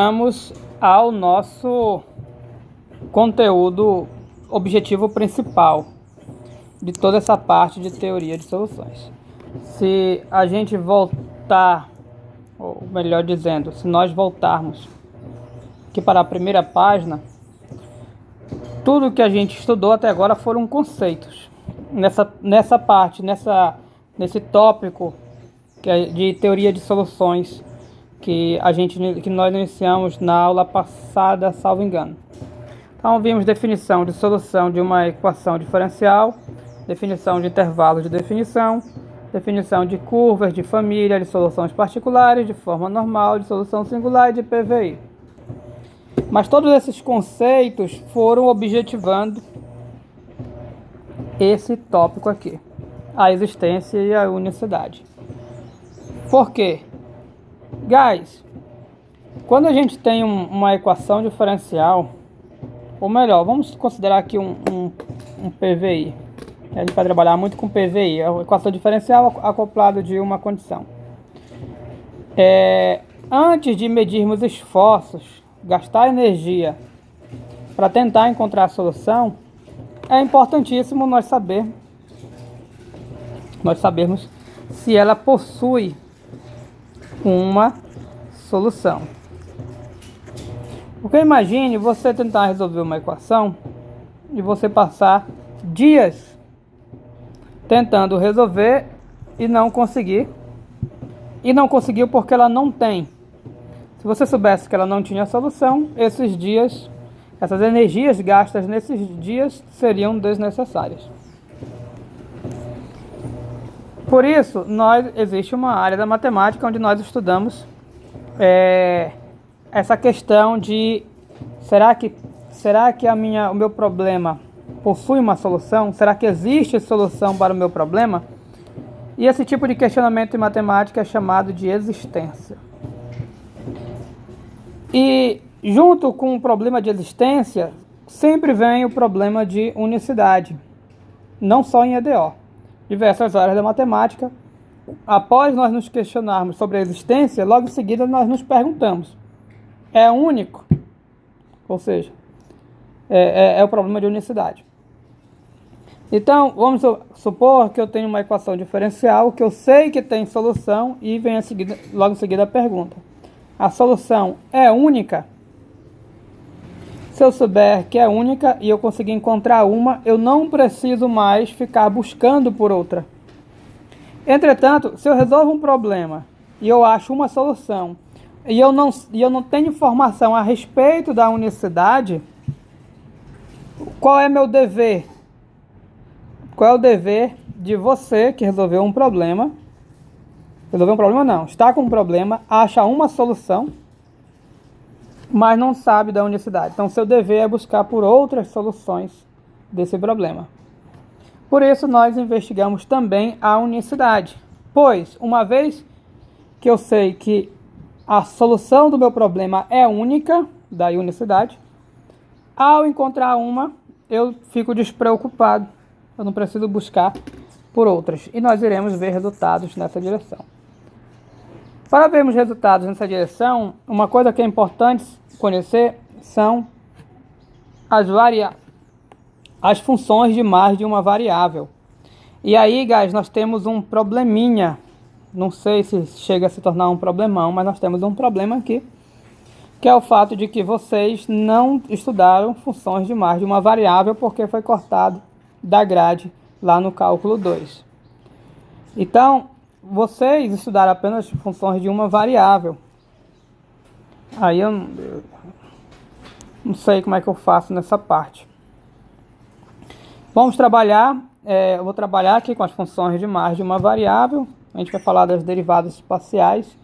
Vamos ao nosso conteúdo objetivo principal de toda essa parte de teoria de soluções. Se a gente voltar, ou melhor dizendo, se nós voltarmos aqui para a primeira página, tudo que a gente estudou até agora foram conceitos. Nessa parte, nesse tópico de teoria de soluções que nós iniciamos na aula passada, salvo engano. Então vimos definição de solução de uma equação diferencial, definição de intervalos de definição, definição de curvas de família, de soluções particulares, de forma normal, de solução singular e de PVI. Mas todos esses conceitos foram objetivando esse tópico aqui, a existência e a unicidade. Por quê? Guys, quando a gente tem uma equação diferencial, ou melhor, vamos considerar aqui um PVI. A gente vai trabalhar muito com PVI, a equação diferencial acoplada de uma condição. Antes de medirmos esforços, gastar energia para tentar encontrar a solução, é importantíssimo nós sabermos se ela possui uma solução. Porque imagine você tentar resolver uma equação e você passar dias tentando resolver e não conseguir. E não conseguiu porque ela não tem. Se você soubesse que ela não tinha solução, esses dias, essas energias gastas nesses dias seriam desnecessárias. Por isso, existe uma área da matemática onde nós estudamos essa questão de será que o meu problema possui uma solução? Será que existe solução para o meu problema? E esse tipo de questionamento em matemática é chamado de existência. E junto com o problema de existência, sempre vem o problema de unicidade, não só em EDO. Diversas áreas da matemática, após nós nos questionarmos sobre a existência, logo em seguida nós nos perguntamos, é único? Ou seja, é o problema de unicidade. Então, vamos supor que eu tenho uma equação diferencial, que eu sei que tem solução, e vem logo em seguida a pergunta, a solução é única? Se eu souber que é única e eu conseguir encontrar uma, eu não preciso mais ficar buscando por outra. Entretanto, se eu resolvo um problema e eu acho uma solução e eu não tenho informação a respeito da unicidade, qual é meu dever? Qual é o dever de você que resolveu um problema? Resolveu um problema não, está com um problema, acha uma solução, mas não sabe da unicidade. Então, seu dever é buscar por outras soluções desse problema. Por isso, nós investigamos também a unicidade. Pois, uma vez que eu sei que a solução do meu problema é única, daí unicidade, ao encontrar uma, eu fico despreocupado. Eu não preciso buscar por outras. E nós iremos ver resultados nessa direção. Para vermos resultados nessa direção, uma coisa que é importante conhecer são as funções de mais de uma variável. E aí, guys, nós temos um probleminha. Não sei se chega a se tornar um problemão, mas nós temos um problema aqui, que é o fato de que vocês não estudaram funções de mais de uma variável porque foi cortado da grade lá no cálculo 2. Então, vocês estudaram apenas funções de uma variável. Aí eu não sei como é que eu faço nessa parte. Vamos trabalhar, eu vou trabalhar aqui com as funções de mais de uma variável. A gente vai falar das derivadas parciais.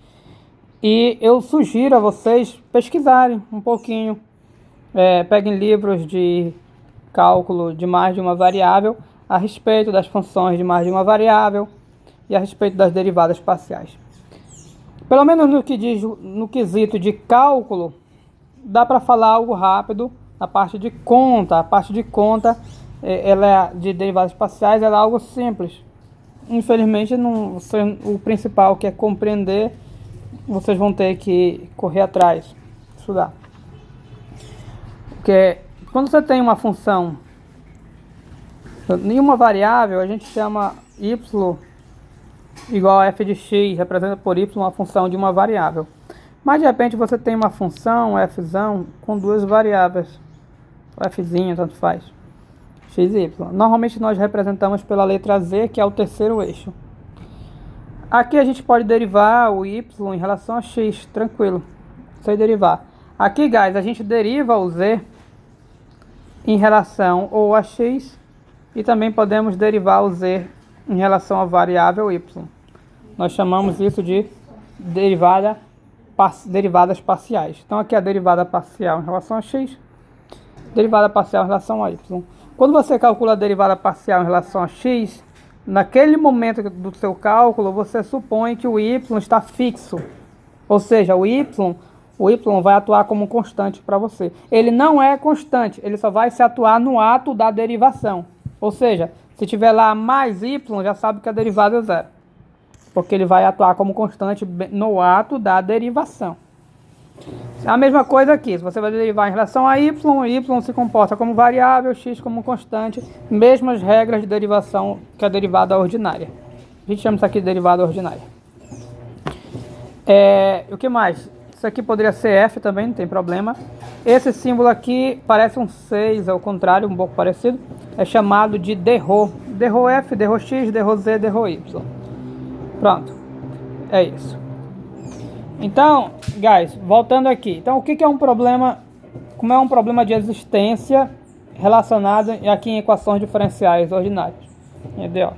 E eu sugiro a vocês pesquisarem um pouquinho. Peguem livros de cálculo de mais de uma variável a respeito das funções de mais de uma variável e a respeito das derivadas parciais. Pelo menos no quesito de cálculo, dá para falar algo rápido. A parte de conta, de derivadas parciais, ela é algo simples. Infelizmente, o principal, que é compreender, vocês vão ter que correr atrás. estudar. Porque quando você tem uma função em uma variável, a gente chama y igual a f de x, representa por y uma função de uma variável. Mas de repente você tem uma função f com duas variáveis, fzinho, tanto faz, x e y. Normalmente nós representamos pela letra z, que é o terceiro eixo. Aqui a gente pode derivar o y em relação a x, tranquilo, sem derivar. Aqui, guys, a gente deriva o z em relação ou a x, e também podemos derivar o z em relação à variável y. Nós chamamos isso de derivadas parciais. Então aqui é a derivada parcial em relação a x, derivada parcial em relação a y. Quando você calcula a derivada parcial em relação a x, naquele momento do seu cálculo, você supõe que o y está fixo. Ou seja, o y vai atuar como constante para você. Ele não é constante, ele só vai se atuar no ato da derivação. Ou seja, se tiver lá mais y, já sabe que a derivada é zero. Porque ele vai atuar como constante no ato da derivação. A mesma coisa aqui, se você vai derivar em relação a y se comporta como variável, x como constante, mesmas regras de derivação que a derivada ordinária. A gente chama isso aqui de derivada ordinária. O que mais? Isso aqui poderia ser f também, não tem problema. Esse símbolo aqui parece um 6, ao contrário, um pouco parecido. É chamado de derrô. Derrô f, derrô x, derrô z, derrô y. Pronto, é isso. Então, guys, voltando aqui. Então, o que é um problema? Como é um problema de existência relacionado aqui em equações diferenciais ordinárias, em EDO.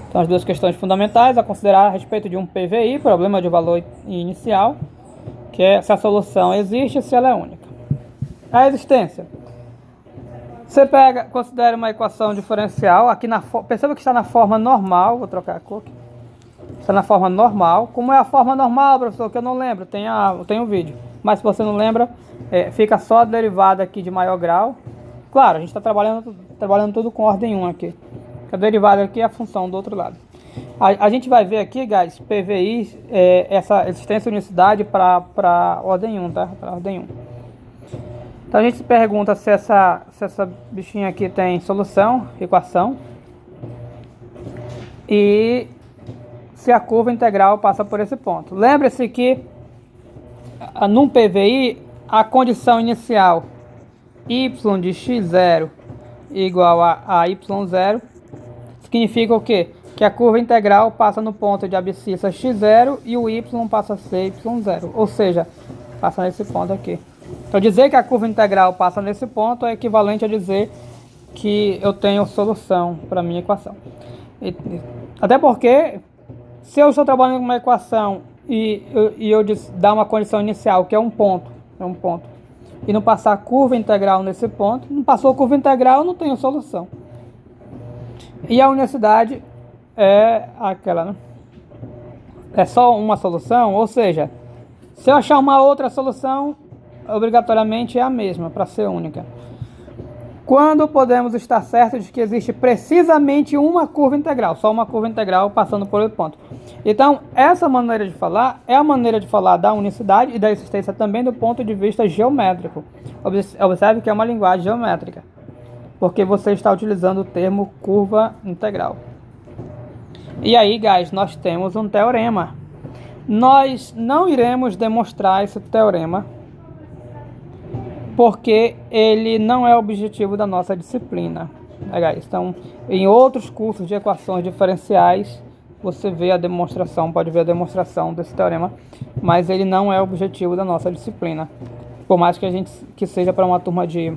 Então, as duas questões fundamentais a considerar a respeito de um PVI, problema de valor inicial, que é se a solução existe e se ela é única. A existência. Você considera uma equação diferencial, aqui perceba que está na forma normal, vou trocar a cor aqui. Está na forma normal. Como é a forma normal, professor? Que eu não lembro, tem o vídeo. Mas se você não lembra, fica só a derivada aqui de maior grau. Claro, a gente está trabalhando tudo com ordem 1 aqui. A derivada aqui é a função do outro lado. A gente vai ver aqui, guys, PVI, essa existência e unicidade para ordem 1, tá? Para ordem 1. Então a gente se pergunta se essa bichinha aqui tem solução, equação, e se a curva integral passa por esse ponto. Lembre-se que num PVI a condição inicial y de x0 igual a y0 significa o quê? Que a curva integral passa no ponto de abscissa x0 e o y passa a ser y0, ou seja, passa nesse ponto aqui. Então dizer que a curva integral passa nesse ponto é equivalente a dizer que eu tenho solução para a minha equação. Até porque, se eu estou trabalhando com uma equação e eu dar uma condição inicial, que é um ponto, e não passar a curva integral nesse ponto, não passou a curva integral, eu não tenho solução. E a unicidade é aquela, né? É só uma solução, ou seja, se eu achar uma outra solução, obrigatoriamente é a mesma, para ser única. Quando podemos estar certos de que existe precisamente uma curva integral, só uma curva integral passando por outro ponto. Então, essa maneira de falar é a maneira de falar da unicidade e da existência também do ponto de vista geométrico. Observe que é uma linguagem geométrica, porque você está utilizando o termo curva integral. E aí, guys, nós temos um teorema. Nós não iremos demonstrar esse teorema, porque ele não é objetivo da nossa disciplina. Guys? Então, em outros cursos de equações diferenciais, você vê a demonstração, pode ver a demonstração desse teorema, mas ele não é objetivo da nossa disciplina, por mais que seja para uma turma de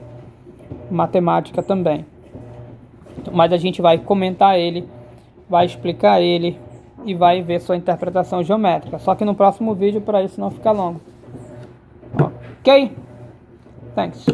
matemática também. Mas a gente vai comentar ele, vai explicar ele e vai ver sua interpretação geométrica. Só que no próximo vídeo, para isso não ficar longo. Ok? Thanks.